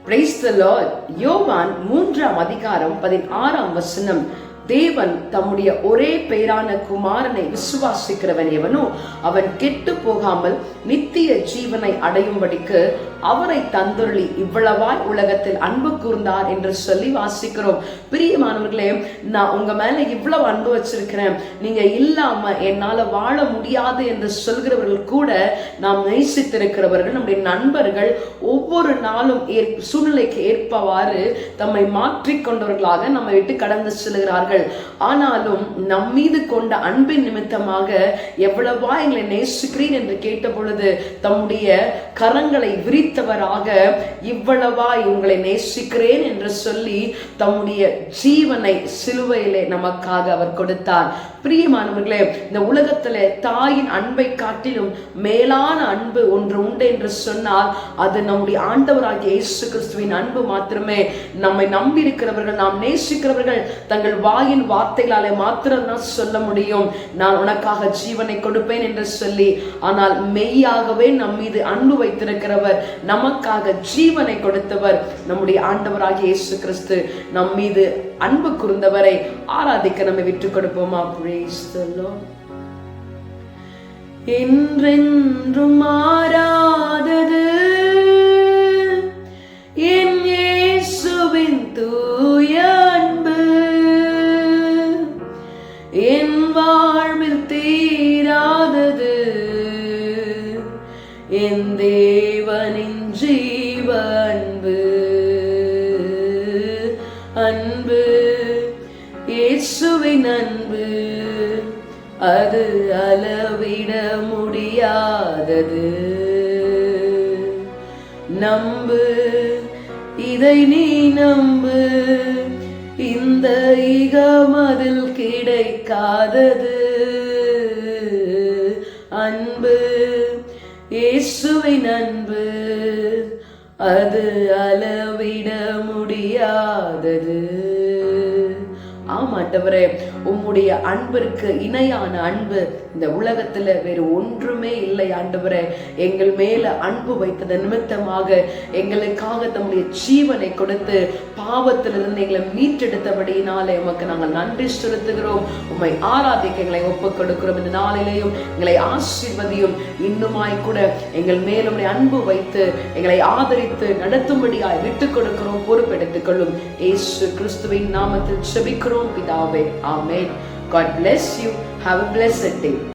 Praise the Lord. யோவான் 3:16 தேவன் தம்முடைய ஒரே பேரான குமாரனை விசுவாசிக்கிறவன் எவனோ அவன் கெட்டு போகாமல் நித்திய ஜீவனை அடையும்படிக்கு அவரை தந்தருளி இவ்வளவாய் உலகத்தில் அன்பு கூர்ந்தார் என்று சொல்லி வாசிக்கிறோம். பிரியமானவர்களே, நான் உங்க மேல இவ்வளவு அன்பு வச்சிருக்கிறேன், நீங்க இல்லாம என்னால வாழ முடியாது என்று சொல்கிறவர்கள் கூட நாம் நேசித்திருக்கிறவர்கள், நம்முடைய நண்பர்கள் ஒவ்வொரு நாளும் சூழ்நிலைக்கு ஏற்பவாறு தம்மை மாற்றிக்கொண்டவர்களாக நம்மை விட்டு கடந்து செல்கிறார்கள். ஆனாலும் நம் மீது கொண்ட அன்பின் நிமித்தமாக எவ்வளவா எங்களை நேசிக்கிறேன் என்று கேட்ட பொழுது தம்முடைய கரங்களை விரித்தவராக இவ்வளவா உங்களை நேசிக்கிறேன் என்று சொல்லி தம்முடைய ஜீவனை சிலுவையிலே நமக்காக அவர் கொடுத்தார். பிரியமானவர்களே, இந்த உலகத்திலே தாயின் அன்பை காட்டிலும் மேலான அன்பு ஒன்று உண்டு என்று சொன்னால் அது நம்முடைய ஆண்டவராகிய இயேசு கிறிஸ்துவின் அன்பு மாத்திரமே. நம்மை நம்பி இருக்கிறவர்கள், நாம் நேசிக்கிறவர்கள் தங்கள் வாயின் வார்த்தைகளாலே மாத்திரம்தான் சொல்ல முடியும், நான் உனக்காக ஜீவனை கொடுப்பேன் என்று சொல்லி. ஆனால் மெய்யாகவே நம் மீது அன்பு வைத்திருக்கிறவர், நமக்காக ஜீவனை கொடுத்தவர் நம்முடைய ஆண்டவராகிய இயேசு கிறிஸ்து. நம் மீது அன்பு கூர்ந்தவரை ஆராதிக்க நம்மை விட்டுக் கொடுப்போமா? Praise the Lord. என்றென்றும் மாறாதது என் இயேசுவின் தூய அன்பு, என் வாழ்வில் தீராதது என் தேவனின் ஜீவ அன்பு. அன்பு இயேசுவின் அன்பு, அது அளவிட முடியாதது. நம்பு, இதை நீ நம்பு, இந்த இகமதில் கிடைக்காதது. அன்பு இயேசுவின் அன்பு, அது அளவிட முடியாதது. ஆமாண்டவரே, உம்முடைய அன்பிற்கு இணையான அன்பு இந்த உலகத்துல வேறு ஒன்றுமே இல்லை. ஆண்டவரே, எங்கள் மேல அன்பு வைத்தது நிமித்தமாக எங்களுக்காக தம்முடைய ஜீவனை கொடுத்து பாவத்திலிருந்து எங்களை மீட்டெடுத்தபடியினாலே உமக்கு நாங்கள் நன்றி செலுத்துகிறோம். உம்மை ஆராதிக்க எங்களை ஒப்புக் கொடுக்கிறோம். இந்த நாளிலேயும் எங்களை ஆசீர்வதியும். இன்னுமாய் கூட எங்கள் மேல் உம்முடைய அன்பு வைத்து எங்களை ஆதரித்து நடத்தும்படியாய் விட்டுக் கொடுக்கிறோம். பொறுப்பெடுத்துக் கொள்ளும். இயேசு கிறிஸ்துவின் நாமத்தில் ஜெபிக்கிறோம் பிதாவே. ஆமென். God bless you. Have a blessed day.